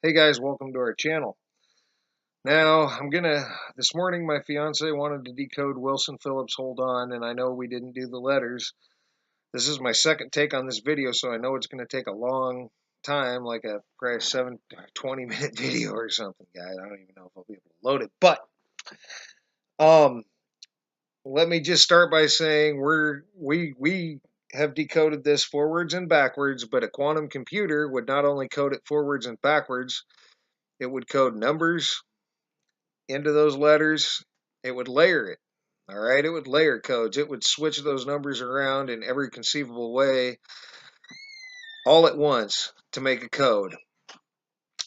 Hey guys, welcome to our channel. This morning my fiance wanted to decode Wilson Phillips Hold On, and I know we didn't do the letters. This is my second take on this video, so I know it's going to take a long time, like a probably 20-minute video or something, guys. I don't even know if I'll be able to load it, but um, let me just start by saying we have decoded this forwards and backwards, but a quantum computer would not only code it forwards and backwards, it would code numbers into those letters. It would layer it. All right, it would layer codes. It would switch those numbers around in every conceivable way all at once to make a code.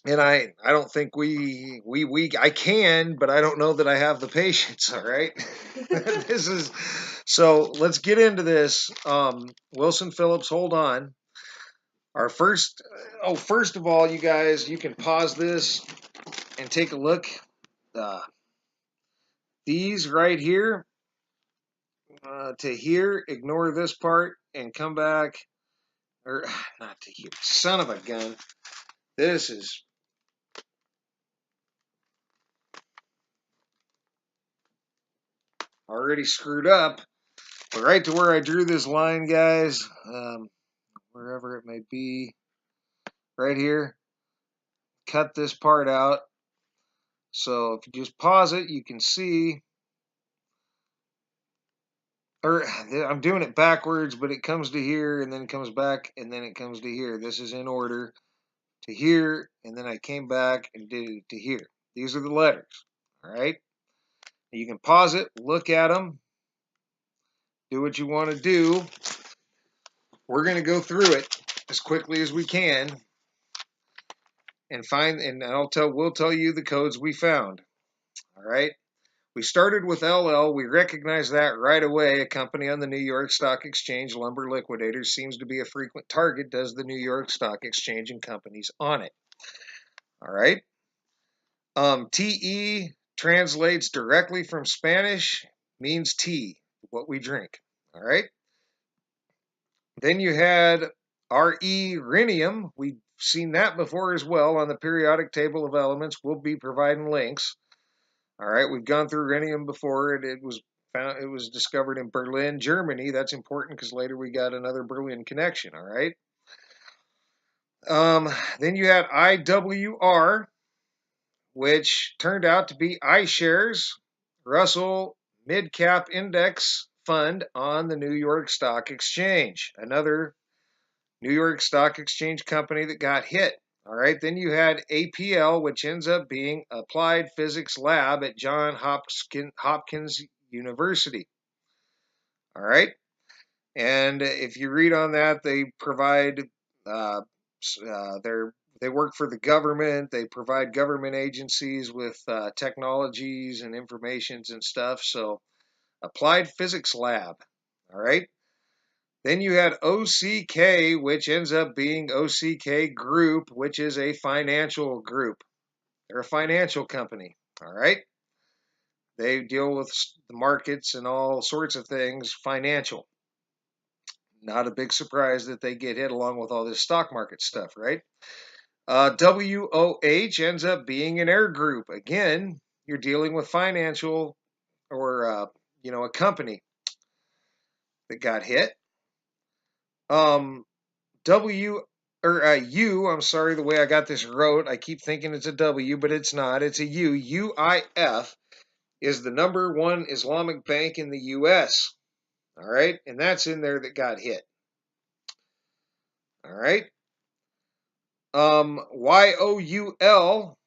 And I don't think I can, but I don't know that I have the patience. All right, this is so. Let's get into this. Wilson Phillips, hold on. Our first. Oh, first of all, you guys, you can pause this and take a look. Uh, these right here to here, ignore this part, and come back, or not to here, son of a gun. This is already screwed up. But right to where I drew this line, guys, wherever it may be, right here, cut this part out. So if you just pause it, you can see, or I'm doing it backwards, but it comes to here and then comes back and then it comes to here. This is in order to here, and then I came back and did it to here. These are the letters, all right? You can pause it, look at them, do what you want to do. We're going to go through it as quickly as we can and we'll tell you the codes we found. All right. We started with LL. We recognize that right away. A company on the New York Stock Exchange, Lumber Liquidators, seems to be a frequent target, does the New York Stock Exchange and companies on it. All right. TE translates directly from Spanish, means tea, what we drink. All right. Then you had Re rhenium. We've seen that before as well on the periodic table of elements. We'll be providing links. All right, we've gone through rhenium before. It was discovered in Berlin, Germany. That's important because later we got another Berlin connection. All right. Then you had IWR, which turned out to be iShares, Russell Mid Cap Index Fund on the New York Stock Exchange. Another New York Stock Exchange company that got hit. All right, then you had APL, which ends up being Applied Physics Lab at Johns Hopkins University. All right, and if you read on that, they provide uh, they work for the government. They provide government agencies with technologies and informations and stuff. So, Applied Physics Lab. All right. Then you had OCK, which ends up being OCK Group, which is a financial group. They're a financial company. All right. They deal with the markets and all sorts of things financial. Not a big surprise that they get hit along with all this stock market stuff, right? WOH ends up being an air group. Again, you're dealing with financial or, a company that got hit. W or U, I'm sorry, the way I got this wrote, I keep thinking it's a W, but it's not. It's a U. UIF is the #1 Islamic bank in the U.S. All right, and that's in there that got hit. All right. YOUL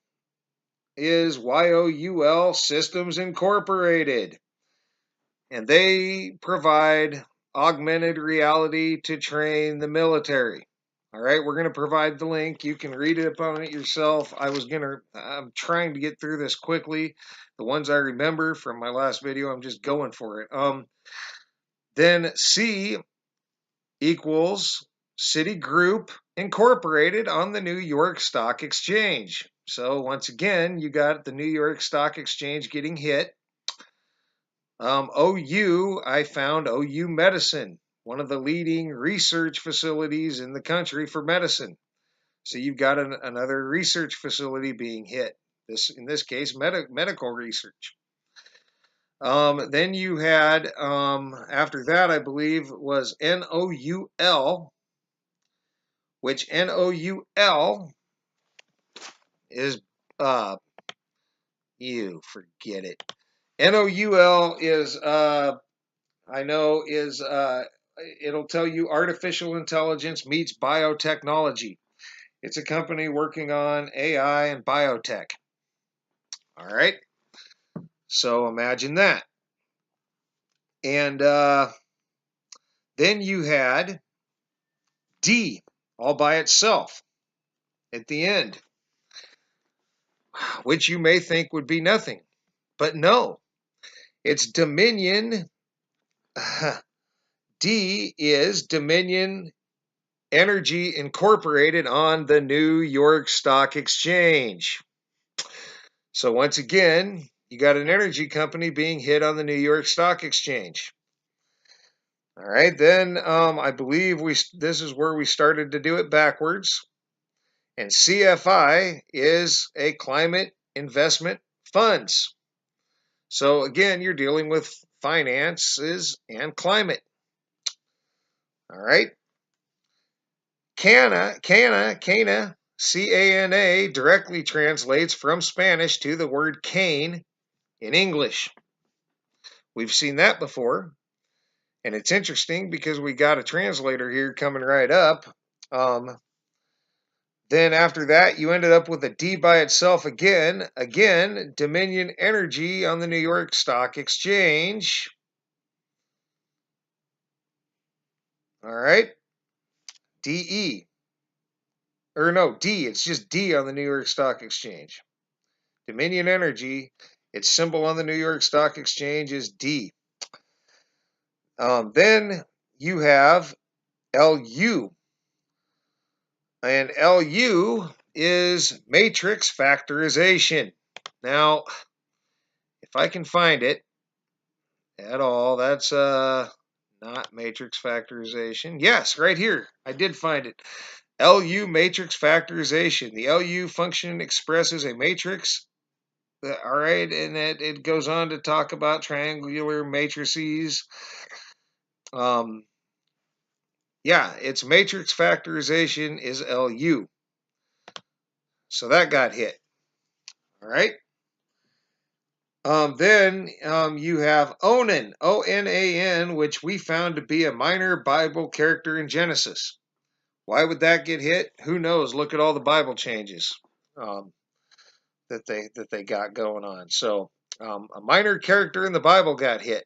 is YOUL Systems Incorporated, and they provide augmented reality to train the military. All right, we're going to provide the link. You can read it upon it yourself. I'm trying to get through this quickly. The ones I remember from my last video, I'm just going for it. Then C equals Citigroup Incorporated on the New York Stock Exchange. So once again, you got the New York Stock Exchange getting hit. OU, I found OU Medicine, one of the leading research facilities in the country for medicine. So you've got another research facility being hit. In this case, medical research. Then you had, after that, I believe, was NOUL, which NOUL is, you forget it. NOUL is, I know, is, it'll tell you artificial intelligence meets biotechnology. It's a company working on AI and biotech. All right. So imagine that. And then you had D all by itself at the end, which you may think would be nothing. But no, it's Dominion. D is Dominion Energy Incorporated on the New York Stock Exchange. So once again, you got an energy company being hit on the New York Stock Exchange. All right, then I believe this is where we started to do it backwards. And CFI is a climate investment funds. So again, you're dealing with finances and climate. All right. Cana, C-A-N-A, directly translates from Spanish to the word cane in English. We've seen that before. And it's interesting because we got a translator here coming right up. Then after that, you ended up with a D by itself again. Again, Dominion Energy on the New York Stock Exchange. All right. DE. Or no, D. It's just D on the New York Stock Exchange. Dominion Energy, its symbol on the New York Stock Exchange is D. Then you have LU. And LU is matrix factorization. Now, if I can find it at all, that's not matrix factorization. Yes, right here. I did find it. LU matrix factorization. The LU function expresses a matrix. All right, and it goes on to talk about triangular matrices. Yeah, its matrix factorization is LU. So that got hit. All right. Then you have Onan, O-N-A-N, which we found to be a minor Bible character in Genesis. Why would that get hit? Who knows? Look at all the Bible changes that they got going on. So a minor character in the Bible got hit.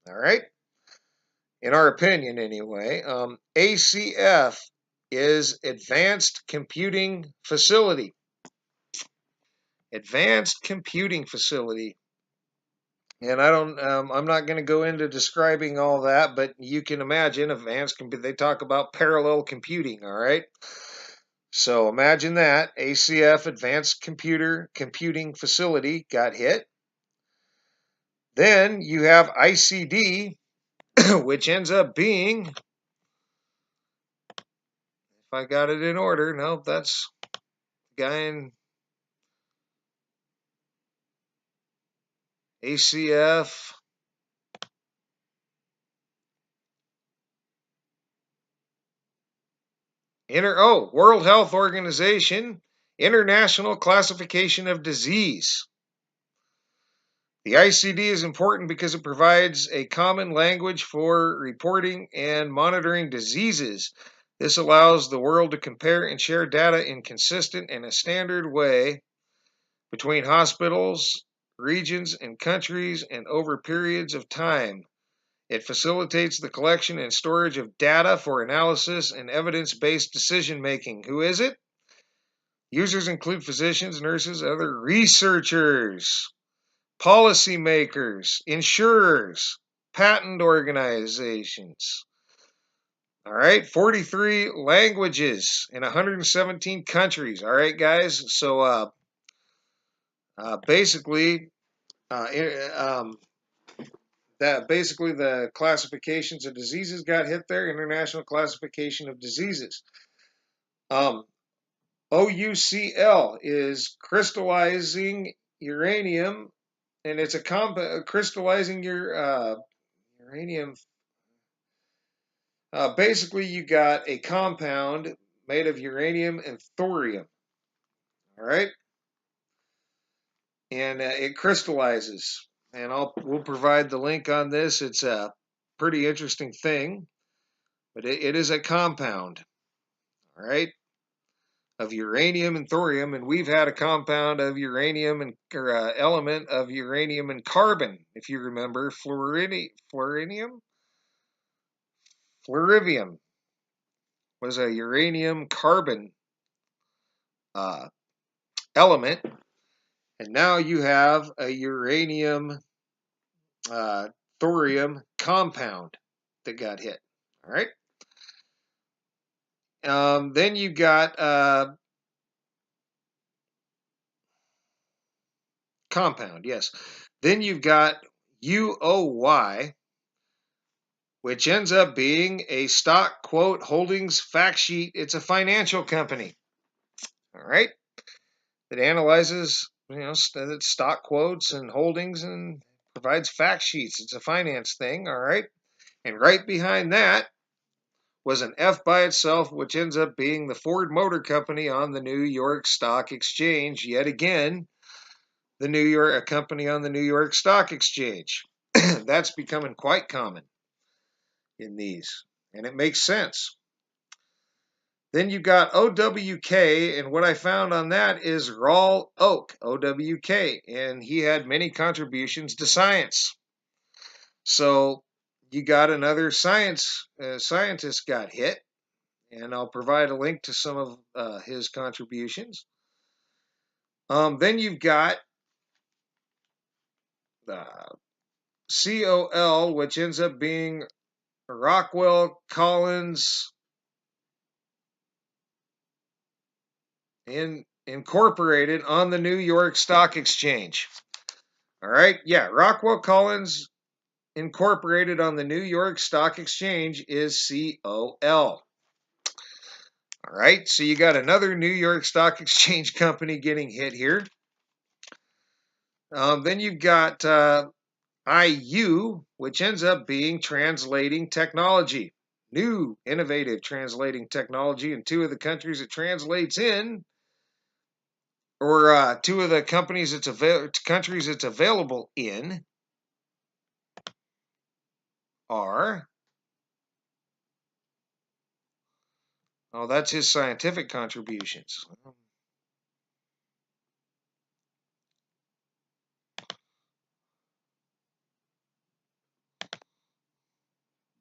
All right. In our opinion, anyway. ACF is Advanced Computing Facility. Advanced Computing Facility. And I'm not going to go into describing all that, but you can imagine they talk about parallel computing, all right? So imagine that, ACF, Advanced Computing Facility, got hit. Then you have ICD, which ends up being, if I got it in order, no, that's the guy in ACF. World Health Organization, International Classification of Disease. The ICD is important because it provides a common language for reporting and monitoring diseases. This allows the world to compare and share data in consistent and a standard way between hospitals, regions, and countries and over periods of time. It facilitates the collection and storage of data for analysis and evidence-based decision-making. Who is it? Users include physicians, nurses, other researchers, policymakers, insurers, patent organizations. All right, 43 languages in 117 countries. All right, guys. So basically, the classifications of diseases got hit there. International classification of diseases. OUCL is crystallizing uranium, and it's a crystallizing your uranium. Basically, you got a compound made of uranium and thorium. All right, and it crystallizes. And we'll provide the link on this. It's a pretty interesting thing, but it is a compound. All right, of uranium and thorium, and we've had a compound of uranium and or element of uranium and carbon, if you remember, fluorivium was a uranium carbon uh, element, and now you have a uranium uh, thorium compound that got hit. All right. Then you got compound, yes. Then you've got UOY, which ends up being a stock quote holdings fact sheet. It's a financial company. All right. That analyzes, stock quotes and holdings and provides fact sheets. It's a finance thing. All right. And right behind that was an F by itself, which ends up being the Ford Motor Company on the New York Stock Exchange. Yet again, a company on the New York Stock Exchange. That's becoming quite common in these, and it makes sense. Then you've got OWK, and what I found on that is Rawl Oak, OWK, and he had many contributions to science. So you got another scientist got hit, and I'll provide a link to some of his contributions. Then you've got COL, which ends up being Rockwell Collins Incorporated on the New York Stock Exchange. All right, yeah, Rockwell Collins Incorporated on the New York Stock Exchange is COL. All right, so you got another New York Stock Exchange company getting hit here. Then you've got IU, which ends up being translating technology. New, innovative translating technology in two of the countries it translates in, or two of the countries it's available in are, that's his scientific contributions.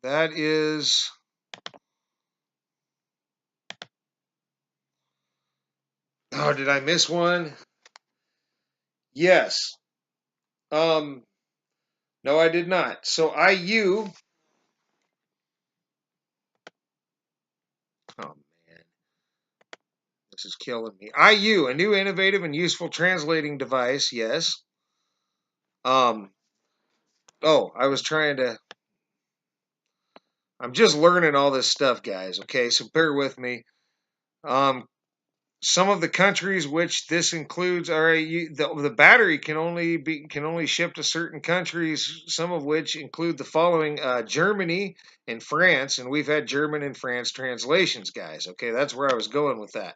That is, did I miss one? Yes. No, I did not. So IU, oh man, this is killing me. IU, a new innovative and useful translating device, yes. I was trying to, I'm just learning all this stuff, guys, okay, so bear with me. Some of the countries which this includes are the battery can only ship to certain countries, some of which include the following: Germany and France, and we've had German and France translations, guys. Okay, that's where I was going with that.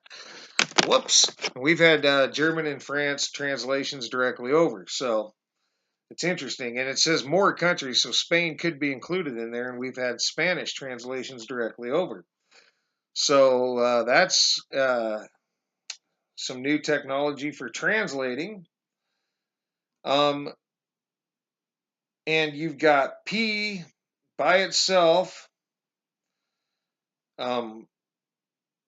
Whoops, we've had German and France translations directly over, so it's interesting. And it says more countries, so Spain could be included in there, and we've had Spanish translations directly over. So that's some new technology for translating. And you've got P by itself,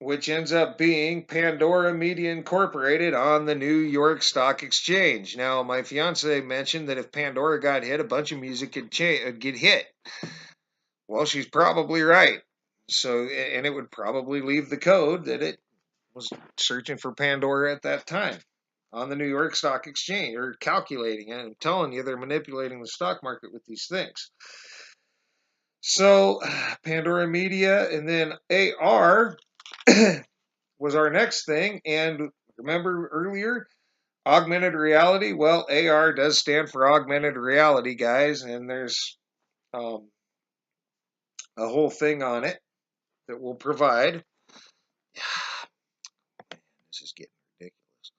which ends up being Pandora Media Incorporated on the New York Stock Exchange. Now, my fiance mentioned that if Pandora got hit, a bunch of music could get hit. Well, she's probably right. So, and it would probably leave the code that it was searching for Pandora at that time on the New York Stock Exchange, or calculating it. I'm telling you, they're manipulating the stock market with these things. So, Pandora Media, and then AR was our next thing. And remember earlier, augmented reality? Well, AR does stand for augmented reality, guys, and there's um, a whole thing on it that we'll provide. This is getting ridiculous.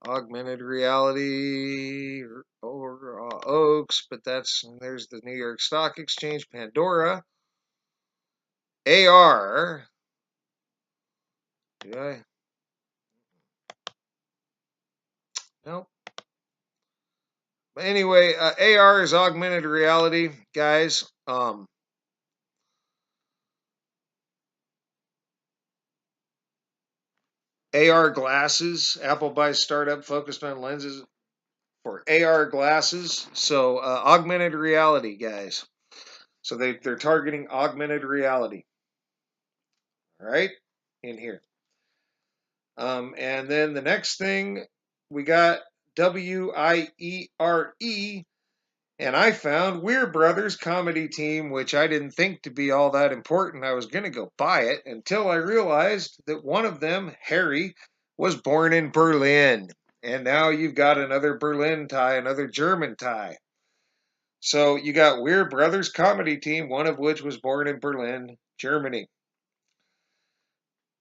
Augmented reality or Oaks, but there's the New York Stock Exchange, Pandora, AR. Did I? Nope. But anyway, AR is augmented reality, guys. AR glasses. Apple buys startup focused on lenses for AR glasses. So augmented reality, guys. So they're targeting augmented reality. All right, in here. And then the next thing we got WIERE, and I found Weir Brothers comedy team, which I didn't think to be all that important. I was going to go buy it until I realized that one of them, Harry, was born in Berlin. And now you've got another Berlin tie, another German tie. So you got Weir Brothers comedy team, one of which was born in Berlin, Germany.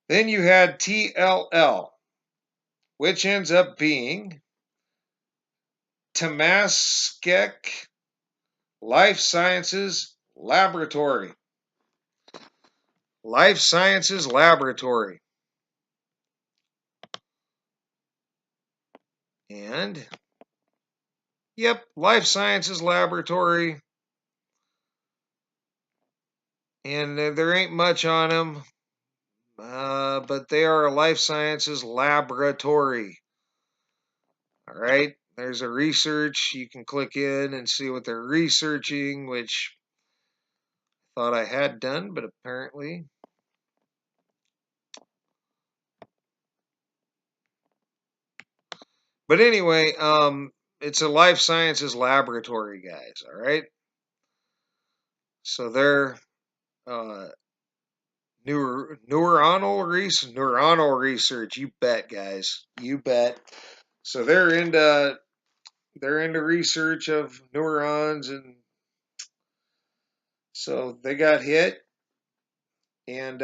Then you had TLL, which ends up being Tamaskek Life Sciences Laboratory. Life Sciences Laboratory. And, yep, Life Sciences Laboratory. And there ain't much on them, but they are a life sciences laboratory. All right, there's a research. You can click in and see what they're researching, which I thought I had done, but apparently. But anyway, it's a life sciences laboratory, guys. All right. So they're neuronal research. You bet, guys. You bet. So they're into research of neurons, and so they got hit, and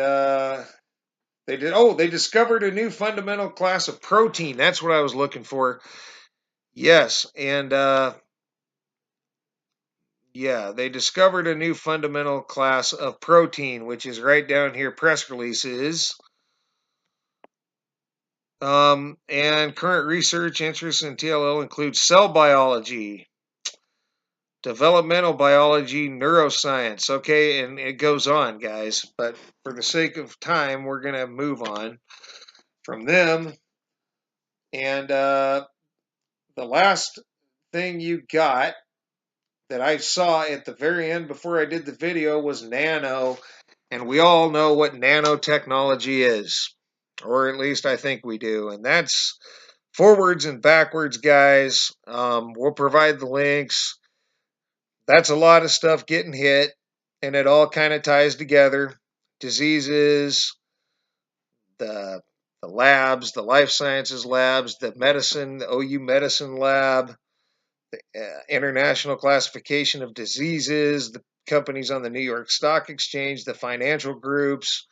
they discovered a new fundamental class of protein. That's what I was looking for. Yes, and yeah, they discovered a new fundamental class of protein, which is right down here. Press releases. And current research interests in TLL include cell biology, developmental biology, neuroscience. Okay, and it goes on, guys. But for the sake of time, we're going to move on from them. And the last thing you got that I saw at the very end before I did the video was nano. And we all know what nanotechnology is, or at least I think we do. And that's forwards and backwards, guys. We'll provide the links. That's a lot of stuff getting hit, and it all kind of ties together. Diseases, the labs, the life sciences labs, the medicine, the OU medicine lab, the international classification of diseases, the companies on the New York Stock Exchange, the financial groups.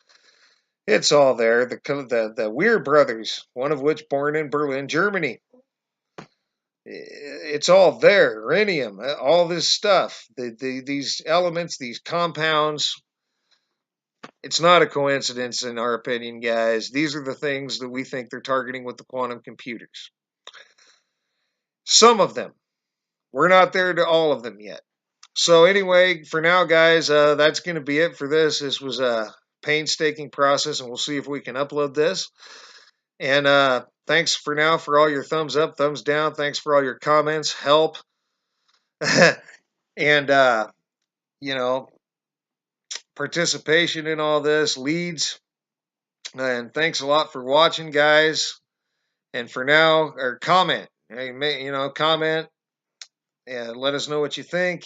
It's all there. The Weir brothers, one of which born in Berlin, Germany. It's all there. Rhenium, all this stuff. These elements, these compounds. It's not a coincidence, in our opinion, guys. These are the things that we think they're targeting with the quantum computers. Some of them. We're not there to all of them yet. So anyway, for now, guys, that's going to be it for this. This was a painstaking process, and we'll see if we can upload this. And thanks for now for all your thumbs up, thumbs down. Thanks for all your comments, help, and participation in all this, leads. And thanks a lot for watching, guys. And for now, or comment, comment and let us know what you think.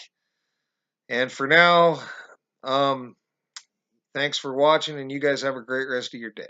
And for now, thanks for watching, and you guys have a great rest of your day.